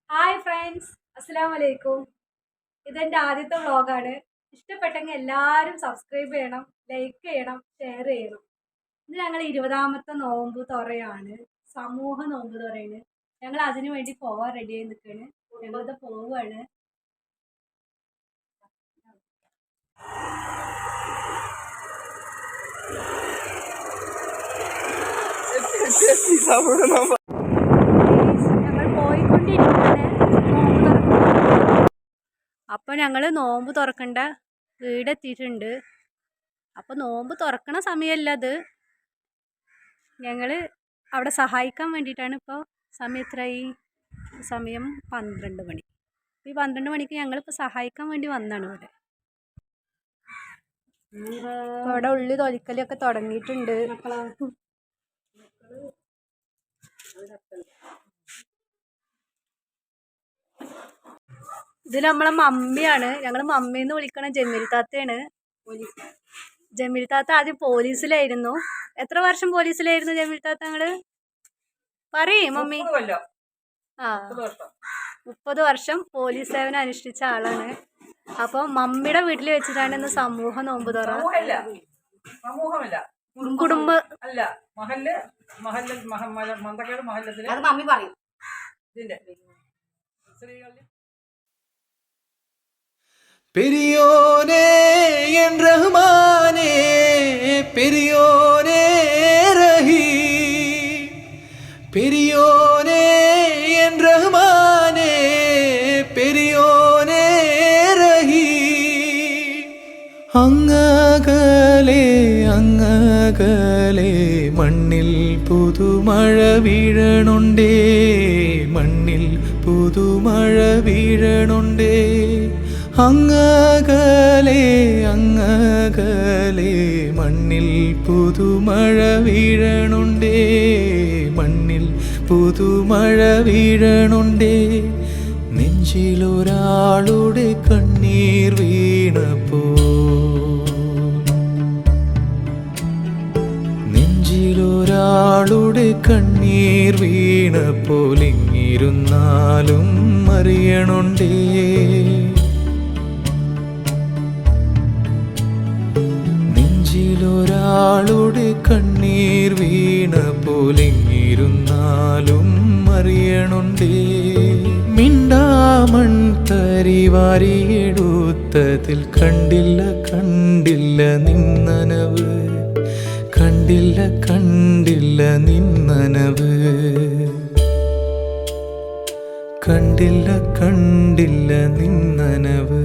Hi friends, അസ്സലാമു അലൈക്കും. ഇതെൻ്റെ ആദ്യത്തെ വ്ളോഗാണ്. ഇഷ്ടപ്പെട്ടെങ്കിൽ എല്ലാവരും സബ്സ്ക്രൈബ് ചെയ്യണം, ലൈക്ക് ചെയ്യണം, ഷെയർ ചെയ്യണം. ഇത് ഞങ്ങൾ 20ാമത്തെ നോമ്പ് തുറയാണ്, സമൂഹ നോമ്പ് തുറയാണ്. ഞങ്ങൾ അതിനു വേണ്ടി പോവാൻ റെഡി ആയി നിൽക്കുകയാണ്. ഞങ്ങളിത് പോവുകയാണ്. ഞങ്ങൾ പോയിക്കൊണ്ടിരിക്കുകയാണ് നോമ്പ് തുറക്കാൻ. അപ്പോൾ ഞങ്ങൾ നോമ്പ് തുറക്കേണ്ട വീടെത്തിയിട്ടുണ്ട്. അപ്പോൾ നോമ്പ് തുറക്കണ സമയമല്ല അത്. ഞങ്ങൾ അവിടെ സഹായിക്കാൻ വേണ്ടിയിട്ടാണ്. ഇപ്പോൾ സമയം എത്രയായി? സമയം 12 മണി. ഈ 12 മണിക്ക് ഞങ്ങളിപ്പോൾ സഹായിക്കാൻ വേണ്ടി വന്നതാണ് ഇവിടെ. ഇവിടെ ഉള്ളി തൊലിക്കലൊക്കെ തുടങ്ങിയിട്ടുണ്ട്. ഇത് നമ്മളെ മമ്മിയാണ്. ഞങ്ങൾ മമ്മീന്ന് വിളിക്കണ ജമീൽ താത്തയാണ്. ജമീൽ താത്ത ആദ്യം പോലീസിലായിരുന്നു. എത്ര വർഷം പോലീസിലായിരുന്നു ജമീൽ താത്ത? ഞങ്ങള് പറയേ മമ്മി. 30 വർഷം പോലീസ് സേവനം അനുഷ്ഠിച്ച ആളാണ്. അപ്പൊ മമ്മിയുടെ വീട്ടിൽ വെച്ചിട്ടാണ് ഇന്ന് സമൂഹ നോമ്പ് തുറ. കുടുംബ பெரியோனே என் ரஹ்மானே, பெரியோனே ரஹீ, பெரியோனே என் ரஹ்மானே, பெரியோனே ரஹீ. അങ്ങകലെ അങ്ങകലെ മണ്ണിൽ പുതുമഴ വീഴണുണ്ടേ, മണ്ണിൽ പുതുമഴ വീഴണുണ്ടേ. അങ്ങകലെ അങ്ങകലെ മണ്ണിൽ പുതുമഴ വീഴണുണ്ടേ, മണ്ണിൽ പുതുമഴ വീഴണുണ്ടേ. നെഞ്ചിലൊരാളുടെ കണ്ണീർ വീണപ്പോ, നെഞ്ചിലൊരാളുടെ കണ്ണീർ വീണപ്പോൾ ഇങ്ങിരുന്നാലും അറിയണുണ്ടേ. നെഞ്ചിലൊരാളുടെ കണ്ണീർ വീണപ്പോൾ ഇങ്ങിരുന്നാലും അറിയണുണ്ടേ. മിണ്ടാമൺ തരിവാരിയെടുത്തതിൽ കണ്ടില്ല കണ്ടില്ല നിന്നനവ്, കണ്ടില്ല കണ്ടില്ല നിന്നനവ്, കണ്ടില്ല കണ്ടില്ല നിന്നനവ്.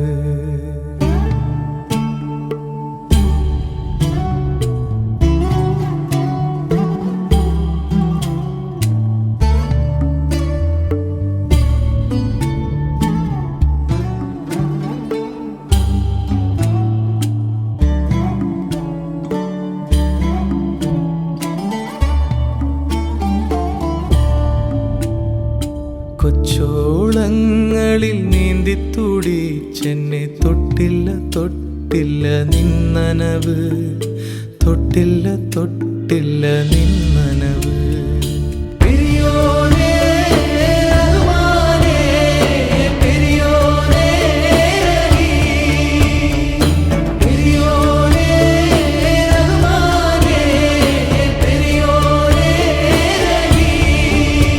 കൊച്ചോളങ്ങളിൽ നീന്തി തുടിച്ചെന്നെ തൊട്ടില്ല തൊട്ടില്ല നിന്നനവ്, തൊട്ടില്ല തൊട്ടില്ല നിന്ന